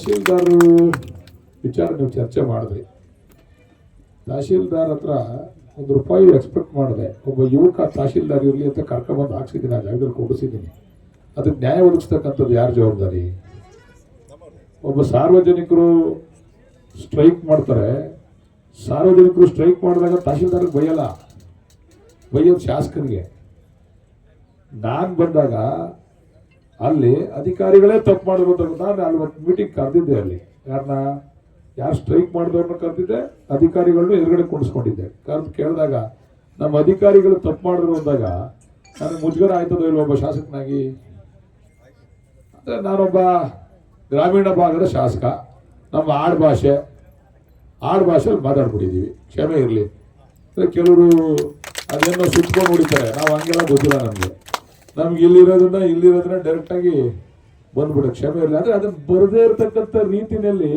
ತಹಶೀಲ್ದಾರರು ವಿಚಾರ ನೀವು ಚರ್ಚೆ ಮಾಡಿದ್ರಿ. ತಹಶೀಲ್ದಾರ್ ಹತ್ರ ₹1 ಎಕ್ಸ್ಪೆಕ್ಟ್ ಮಾಡಿದೆ. ಒಬ್ಬ ಯುವಕ ತಹಶೀಲ್ದಾರ್ ಇರಲಿ ಅಂತ ಕರ್ಕೊಂಡ್ಬಂದು ಹಾಕ್ಸಿದ್ದೀನಿ, ಆ ಜಾಗದಲ್ಲಿ ಕೊಡಿಸಿದ್ದೀನಿ. ಅದಕ್ಕೆ ನ್ಯಾಯ ಒದಗಿಸ್ತಕ್ಕಂಥದ್ದು ಯಾರು ಜವಾಬ್ದಾರಿ? ಒಬ್ಬ ಸಾರ್ವಜನಿಕರು ಸ್ಟ್ರೈಕ್ ಮಾಡ್ತಾರೆ. ಸಾರ್ವಜನಿಕರು ಸ್ಟ್ರೈಕ್ ಮಾಡಿದಾಗ ತಹಶೀಲ್ದಾರ್ಗೆ ಬೈಯಲ್ಲ, ಬೈಯೋದು ಶಾಸಕನಿಗೆ. ನಾನು ಬಂದಾಗ ಅಲ್ಲಿ ಅಧಿಕಾರಿಗಳೇ ತಪ್ಪು ಮಾಡಿರೋದು. ನಾನು ಅಲ್ಲಿ ಒಂದು ಮೀಟಿಂಗ್ ಕರೆದಿದ್ದೆ. ಅಲ್ಲಿ ಯಾರು ಸ್ಟ್ರೈಕ್ ಮಾಡಿದವ್ರನ್ನ ಕರೆದಿದ್ದೆ, ಅಧಿಕಾರಿಗಳನ್ನ ಎದುರುಗಡೆ ಕುಣಿಸ್ಕೊಂಡಿದ್ದೆ. ಕರೆದು ಕೇಳಿದಾಗ ನಮ್ಮ ಅಧಿಕಾರಿಗಳು ತಪ್ಪು ಮಾಡಿದ್ರು ಅಂದಾಗ ನನಗೆ ಮುಜುಗರ ಆಯ್ತದೋ ಇಲ್ವ ಒಬ್ಬ ಶಾಸಕನಾಗಿ? ಅಂದರೆ ನಾನೊಬ್ಬ ಗ್ರಾಮೀಣ ಭಾಗದ ಶಾಸಕ, ನಮ್ಮ ಆಡ್ಭಾಷೆಯಲ್ಲಿ ಮಾತಾಡ್ಬಿಟ್ಟಿದ್ದೀವಿ, ಕ್ಷಮೆ ಇರಲಿ. ಕೆಲವರು ಅದೇನೋ ಸುಟ್ಕೊಂಡು ಹೊಡಿತಾರೆ, ನಾವು ಹಂಗೆಲ್ಲ ಗೊತ್ತಿಲ್ಲ ನಮ್ಗೆ ಇಲ್ಲಿರೋದನ್ನ ಡೈರೆಕ್ಟಾಗಿ ಬಂದ್ಬಿಡೋ, ಕ್ಷಮೆ ಇರಲಿ. ಅಂದರೆ ಅದನ್ನು ಬರದೇ ಇರತಕ್ಕಂಥ ರೀತಿಯಲ್ಲಿ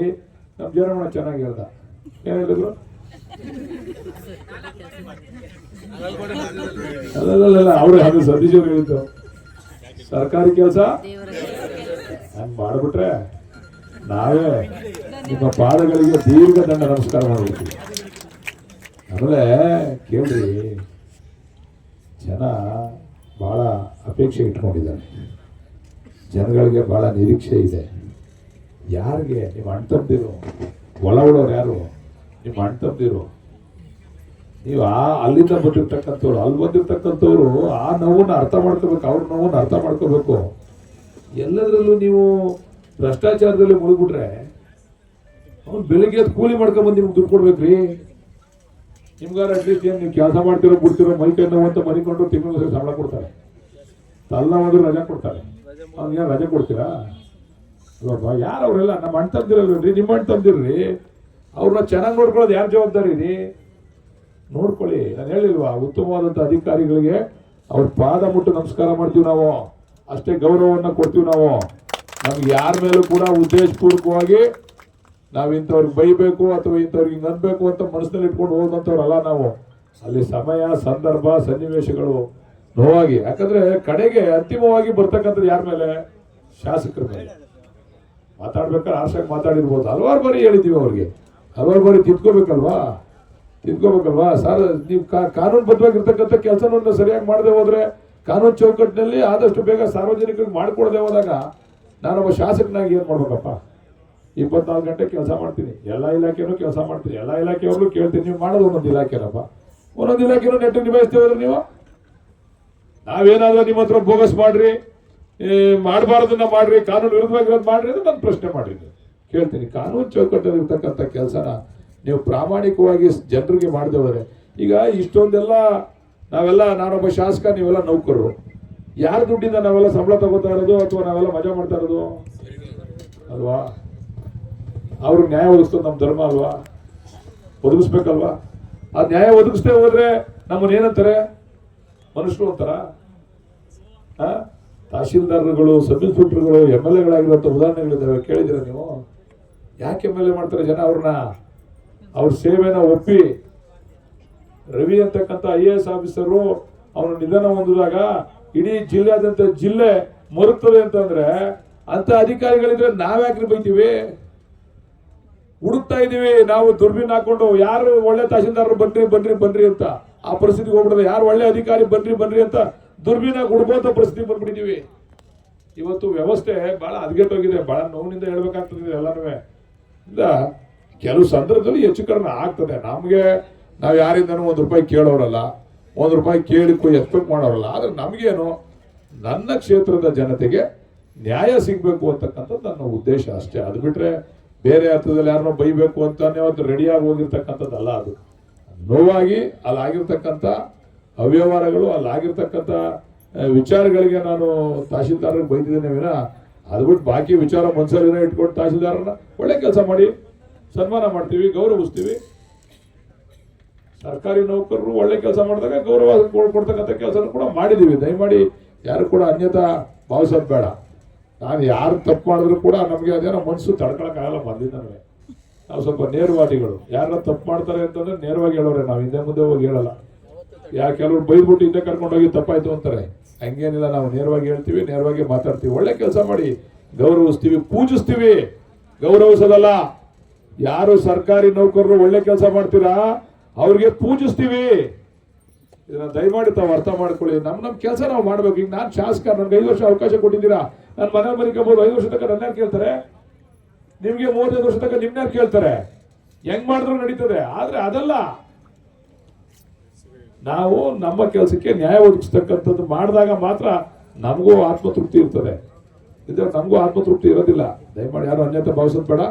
ನಮ್ಮ ಜೀವನ ಚೆನ್ನಾಗಿ ಹೇಳ್ದ. ಏನು ಹೇಳಿದ್ರು? ಅಲ್ಲ ಅವ್ರು ಅದು ಸತೀಶ್ ಅವ್ರು ಹೇಳಿದ್ದು, ಸರ್ಕಾರಿ ಕೆಲಸ ಹಂಗೆ ಮಾಡಿಬಿಟ್ರೆ ನಾವೇ ನಿಮ್ಮ ಪಾದಗಳಿಗೆ ದೀರ್ಘ ದಂಡ ನಮಸ್ಕಾರ ಮಾಡ್ಬಿಡ್ತೀವಿ. ಆಮೇಲೆ ಕೇಳ್ರಿ, ಜನ ಭಾಳ ಅಪೇಕ್ಷೆ ಇಟ್ಕೊಂಡಿದ್ದಾರೆ, ಜನಗಳಿಗೆ ಭಾಳ ನಿರೀಕ್ಷೆ ಇದೆ. ಯಾರಿಗೆ? ನಿಮ್ಮ ಅಣ್ತಂದಿರು, ಒಳ ಉಳೋರು ಯಾರು? ನಿಮ್ಮ ಅಣ್ತಂದಿರು. ನೀವು ಅಲ್ಲಿಂದ ಬಂದಿರ್ತಕ್ಕಂಥವ್ರು, ಅಲ್ಲಿ ಬಂದಿರ್ತಕ್ಕಂಥವ್ರು ಆ ನೋವನ್ನು ಅರ್ಥ ಮಾಡ್ಕೋಬೇಕು, ಅವ್ರ ನೋವನ್ನು ಅರ್ಥ ಮಾಡ್ಕೋಬೇಕು. ಎಲ್ಲದರಲ್ಲೂ ನೀವು ಭ್ರಷ್ಟಾಚಾರದಲ್ಲಿ ಮುಳುಗ್ಬಿಟ್ರೆ ಅವ್ನು ಬೆಳಿಗ್ಗೆ ಕೂಲಿ ಮಾಡ್ಕೊಂಬಂದು ನಿಮ್ಗೆ ದುಡ್ಡು ಕೊಡ್ಬೇಕ್ರಿ. ನಿಮ್ಗಾರ ಅಟ್ಲೀಸ್ಟ್ ಏನು ನೀವು ಕೆಲಸ ಮಾಡ್ತಿರೋ ಬಿಡ್ತಿರೋ ಮೈಕೈ ನೋವು ಅಂತ ಮರಿಕೊಂಡು ತಿಂಗಳು ಸಂಬಳ ಕೊಡ್ತಾರೆ, ತಲ್ಲ ಹೋದ್ರೆ ರಜೆ ಕೊಡ್ತಾರೆ. ಅವ್ನಿಗೆ ರಜೆ ಕೊಡ್ತೀರಾ? ಅಲ್ವಾ? ಯಾರು ಅವರೆಲ್ಲ ನಮ್ಮ ಅಣ್ಣ ತಂದಿರಲ್ರಿ, ನಿಮ್ಮ ಅಣ್ಣ ತಂದಿರ್ರಿ. ಅವ್ರನ್ನ ಚೆನ್ನಾಗಿ ನೋಡ್ಕೊಳ್ಳೋದು ಯಾರು ಜವಾಬ್ದಾರಿ ರೀ? ನೋಡ್ಕೊಳ್ಳಿ. ನಾನು ಹೇಳಿಲ್ವಾ, ಉತ್ತಮವಾದಂಥ ಅಧಿಕಾರಿಗಳಿಗೆ ಅವ್ರ ಪಾದ ಮುಟ್ಟು ನಮಸ್ಕಾರ ಮಾಡ್ತೀವಿ ನಾವು, ಅಷ್ಟೇ ಗೌರವವನ್ನು ಕೊಡ್ತೀವಿ ನಾವು. ನಮ್ಗೆ ಯಾರ ಮೇಲೂ ಕೂಡ ಉದ್ದೇಶಪೂರ್ವಕವಾಗಿ ನಾವು ಇಂಥವ್ರಿಗೆ ಬೈಬೇಕು ಅಥವಾ ಇಂಥವ್ರಿಗೆ ಹಿಂಗೆ ಅನ್ಬೇಕು ಅಂತ ಮನಸ್ಸಿನಲ್ಲಿ ಇಟ್ಕೊಂಡು ಹೋದಂಥವ್ರಲ್ಲ ನಾವು. ಅಲ್ಲಿ ಸಮಯ, ಸಂದರ್ಭ, ಸನ್ನಿವೇಶಗಳು ನೋವಾಗಿ, ಯಾಕಂದ್ರೆ ಕಡೆಗೆ ಅಂತಿಮವಾಗಿ ಬರ್ತಕ್ಕಂಥದ್ದು ಯಾರ ಮೇಲೆ? ಶಾಸಕರ ಮೇಲೆ. ಮಾತಾಡ್ಬೇಕಾದ್ರೆ ಆರ್ಸಾಗಿ ಮಾತಾಡಿರ್ಬೋದು, ಹಲವಾರು ಬಾರಿ ಹೇಳಿದ್ದೀವಿ ಅವ್ರಿಗೆ, ಹಲವಾರು ಬಾರಿ ತಿದ್ಕೋಬೇಕಲ್ವಾ ಸರ್. ನೀವು ಕಾನೂನುಬದ್ಧವಾಗಿರ್ತಕ್ಕಂಥ ಕೆಲಸವನ್ನು ಸರಿಯಾಗಿ ಮಾಡದೆ ಹೋದ್ರೆ, ಕಾನೂನು ಚೌಕಟ್ಟಿನಲ್ಲಿ ಆದಷ್ಟು ಬೇಗ ಸಾರ್ವಜನಿಕರಿಗೆ ಮಾಡಿಕೊಡದೆ ಹೋದಾಗ ನಾನೊಬ್ಬ ಶಾಸಕನಾಗಿ ಏನು ಮಾಡ್ಬೇಕಪ್ಪ? 24 ಗಂಟೆ ಕೆಲಸ ಮಾಡ್ತೀನಿ, ಎಲ್ಲ ಇಲಾಖೆನೂ ಕೆಲಸ ಮಾಡ್ತೀನಿ, ಎಲ್ಲ ಇಲಾಖೆಯವ್ರಿಗೂ ಕೇಳ್ತೀನಿ. ನೀವು ಮಾಡೋದು ಒಂದೊಂದು ಇಲಾಖೆನಪ್ಪ, ಒಂದೊಂದು ಇಲಾಖೆನೂ ನೆಟ್ಟಿಗೆ ನಿಭಾಯಿಸ್ತೇವ್ರಿ ನೀವು. ನಾವೇನಾದ್ರೂ ನಿಮ್ಮ ಹತ್ರ ಬೋಗಸ್ ಮಾಡ್ರಿ, ಮಾಡಬಾರ್ದನ್ನ ಮಾಡ್ರಿ, ಕಾನೂನು ವಿರುದ್ಧವಾಗಿರೋದು ಮಾಡ್ರಿ ಅಂದ್ರೆ ನಾನು ಪ್ರಶ್ನೆ ಮಾಡ್ರಿ, ಕೇಳ್ತೀನಿ. ಕಾನೂನು ಚೌಕಟ್ಟಲ್ಲಿ ಇರ್ತಕ್ಕಂಥ ಕೆಲಸನ ನೀವು ಪ್ರಾಮಾಣಿಕವಾಗಿ ಜನರಿಗೆ ಮಾಡದೆ ಹೋದ್ರೆ, ಈಗ ಇಷ್ಟೊಂದೆಲ್ಲ ನಾನೊಬ್ಬ ಶಾಸಕ, ನೀವೆಲ್ಲ ನೌಕರರು, ಯಾರ ದುಡ್ಡಿಂದ ನಾವೆಲ್ಲ ಸಂಬಳ ತಗೋತಾ ಇರೋದು ಅಥವಾ ನಾವೆಲ್ಲ ಮಜಾ ಮಾಡ್ತಾ ಇರೋದು ಅಲ್ವಾ? ಅವ್ರಿಗೆ ನ್ಯಾಯ ಒದಗಿಸ್ತೋದು ನಮ್ಮ ಧರ್ಮ ಅಲ್ವಾ? ಒದಗಿಸ್ಬೇಕಲ್ವಾ? ಆ ನ್ಯಾಯ ಒದಗಿಸ್ತೇ ಹೋದ್ರೆ ನಮ್ಮನ್ನ ಏನಂತಾರೆ? ಮನುಷ್ಯರು ಅಂತಾರ? ತಹಶೀಲ್ದಾರರುಗಳು, ಸಬ್ ಇನ್ಸ್ಪೆಕ್ಟರ್ಗಳು, MLA-ಗಳಾಗಿರುವಂಥ ಉದಾಹರಣೆಗಳಿದ್ದಾವೆ, ಕೇಳಿದಿರ ನೀವು? ಯಾಕೆ MLA ಮಾಡ್ತಾರೆ ಜನ ಅವ್ರನ್ನ? ಅವ್ರ ಸೇವೆನ ಒಪ್ಪಿ ರವಿ ಅಂತಕ್ಕಂಥ IAS ಆಫೀಸರು ಅವನು ನಿಧನ ಹೊಂದಿದಾಗ ಇಡೀ ಜಿಲ್ಲೆಯಾದಂಥ ಜಿಲ್ಲೆ ಮರುತ್ತದೆ ಅಂತಂದ್ರೆ, ಅಂತ ಅಧಿಕಾರಿಗಳಿದ್ರೆ ನಾವ್ಯಾಕ್ರಿ ಬೈತೀವಿ? ಹುಡುಕ್ತಾ ಇದೀವಿ ನಾವು ದುರ್ಬಿನ್ ಹಾಕೊಂಡು, ಯಾರು ಒಳ್ಳೆ ತಹಶೀಲ್ದಾರರು ಬನ್ರಿ ಅಂತ ಆ ಪರಿಸ್ಥಿತಿಗೆ ಹೋಗ್ಬಿಡೋದು. ಯಾರು ಒಳ್ಳೆ ಅಧಿಕಾರಿ ಬನ್ರಿ ಅಂತ ದುರ್ಬಿನಾಗಿ ಹುಡುಕುವಂತ ಪರಿಸ್ಥಿತಿ ಬಂದ್ಬಿಟ್ಟಿದೀವಿ. ಇವತ್ತು ವ್ಯವಸ್ಥೆ ಬಹಳ ಹದಗೆಟ್ಟೋಗಿದೆ, ಬಹಳ ನೋವಿನಿಂದ ಹೇಳ್ಬೇಕಾಗ್ತದೆ ಎಲ್ಲನೂ. ಕೆಲವು ಸಂದರ್ಭದಲ್ಲಿ ಹೆಚ್ಚು ಕಡಿಮೆ ಆಗ್ತದೆ. ನಮಗೆ ನಾವು ಯಾರಿಂದನೂ ₹1 ಕೇಳೋರಲ್ಲ, ₹1 ಕೇಳಿ ಎಕ್ಸ್ಪೆಕ್ಟ್ ಮಾಡೋರಲ್ಲ. ಆದ್ರೆ ನಮಗೇನು, ನನ್ನ ಕ್ಷೇತ್ರದ ಜನತೆಗೆ ನ್ಯಾಯ ಸಿಗ್ಬೇಕು ಅಂತಕ್ಕಂಥದ್ದು ನನ್ನ ಉದ್ದೇಶ ಅಷ್ಟೇ. ಅದು ಬಿಟ್ರೆ ಬೇರೆ ಅರ್ಥದಲ್ಲಿ ಯಾರನ್ನೋ ಬೈಬೇಕು ಅಂತಾನೆ ಅವತ್ತು ರೆಡಿಯಾಗಿ ಹೋಗಿರ್ತಕ್ಕಂಥದ್ದಲ್ಲ. ಅದು ನೋವಾಗಿ ಅಲ್ಲಾಗಿರ್ತಕ್ಕಂಥ ಅವ್ಯವಹಾರಗಳು, ಅಲ್ಲಾಗಿರ್ತಕ್ಕಂಥ ವಿಚಾರಗಳಿಗೆ ನಾನು ತಹಶೀಲ್ದಾರರಿಗೆ ಬೈದಿದ್ದೇನೆ ವಿನ, ಅದು ಬಿಟ್ಟು ಬಾಕಿ ವಿಚಾರ ಮನಸ್ಸಲ್ಲಿನ ಇಟ್ಕೊಂಡು ತಹಶೀಲ್ದಾರನ್ನ ಒಳ್ಳೆ ಕೆಲಸ ಮಾಡಿ ಸನ್ಮಾನ ಮಾಡ್ತೀವಿ, ಗೌರವಿಸ್ತೀವಿ. ಸರ್ಕಾರಿ ನೌಕರರು ಒಳ್ಳೆ ಕೆಲಸ ಮಾಡಿದಾಗ ಗೌರವ ಕೊಡ್ತಕ್ಕಂಥ ಕೆಲಸ ಕೂಡ ಮಾಡಿದ್ದೀವಿ. ದಯಮಾಡಿ ಯಾರು ಕೂಡ ಅನ್ಯತಾ ಭಾವಿಸೋದು ಬೇಡ. ನಾನು ಯಾರು ತಪ್ಪು ಮಾಡಿದ್ರು ಕೂಡ ನಮಗೆ ಅದೇನೋ ಮನಸ್ಸು ತಡ್ಕೊಳಕ್ಕಾಗಲ್ಲ. ಮೊದಲಿಂದನೂ ನಾವು ಸ್ವಲ್ಪ ನೇರವಾದಿಗಳು. ಯಾರ ತಪ್ಪು ಮಾಡ್ತಾರೆ ಅಂತಂದ್ರೆ ನೇರವಾಗಿ ಹೇಳೋರೆ, ನಾವು ಹಿಂದೆ ಮುಂದೆ ಹೋಗಿ ಹೇಳಲ್ಲ. ಕೆಲವರು ಬೈದ್ಬಿಟ್ಟು ಹಿಂದೆ ಕರ್ಕೊಂಡೋಗಿ ತಪ್ಪಾಯ್ತು ಅಂತಾರೆ. ಹಂಗೇನಿಲ್ಲ, ನಾವು ನೇರವಾಗಿ ಹೇಳ್ತೀವಿ, ನೇರವಾಗಿ ಮಾತಾಡ್ತೀವಿ. ಒಳ್ಳೆ ಕೆಲಸ ಮಾಡಿ ಗೌರವಿಸ್ತೀವಿ, ಪೂಜಿಸ್ತೀವಿ. ಗೌರವಿಸೋದಲ್ಲ. ಯಾರು ಸರ್ಕಾರಿ ನೌಕರರು ಒಳ್ಳೆ ಕೆಲಸ ಮಾಡ್ತೀರಾ ಅವ್ರಿಗೆ ಪೂಜಿಸ್ತೀವಿ. ಇದನ್ನ ದಯಮಾಡಿ ತಾವು ಅರ್ಥ ಮಾಡ್ಕೊಳ್ಳಿ. ನಮ್ ಕೆಲಸ ನಾವು ಮಾಡ್ಬೇಕು. ಈಗ ನಾನು ಶಾಸಕ, ನನ್ಗೆ 5 ವರ್ಷ ಅವಕಾಶ ಕೊಟ್ಟಿದ್ದೀರಾ. ನಾನು ಮನೆ ಮನಿಕಬಹುದು. 5 ವರ್ಷ ತನಕ ನನ್ನ ಕೇಳ್ತಾರೆ, ನಿಮ್ಗೆ 35 ವರ್ಷ ತನಕ ನಿಮ್ನ ಕೇಳ್ತಾರೆ. ಹೆಂಗ್ ಮಾಡಿದ್ರು ನಡೀತದೆ. ಆದ್ರೆ ಅದಲ್ಲ, ನಾವು ನಮ್ಮ ಕೆಲಸಕ್ಕೆ ನ್ಯಾಯ ಒದಗಿಸ್ತಕ್ಕಂಥದ್ದು ಮಾಡಿದಾಗ ಮಾತ್ರ ನಮಗೂ ಆತ್ಮತೃಪ್ತಿ ಇರ್ತದೆ. ಇದು ನಮಗೂ ಆತ್ಮತೃಪ್ತಿ ಇರೋದಿಲ್ಲ. ದಯಮಾಡಿ ಯಾರು ಅನ್ಯತಾ ಭಾವಿಸೋದು ಬೇಡ.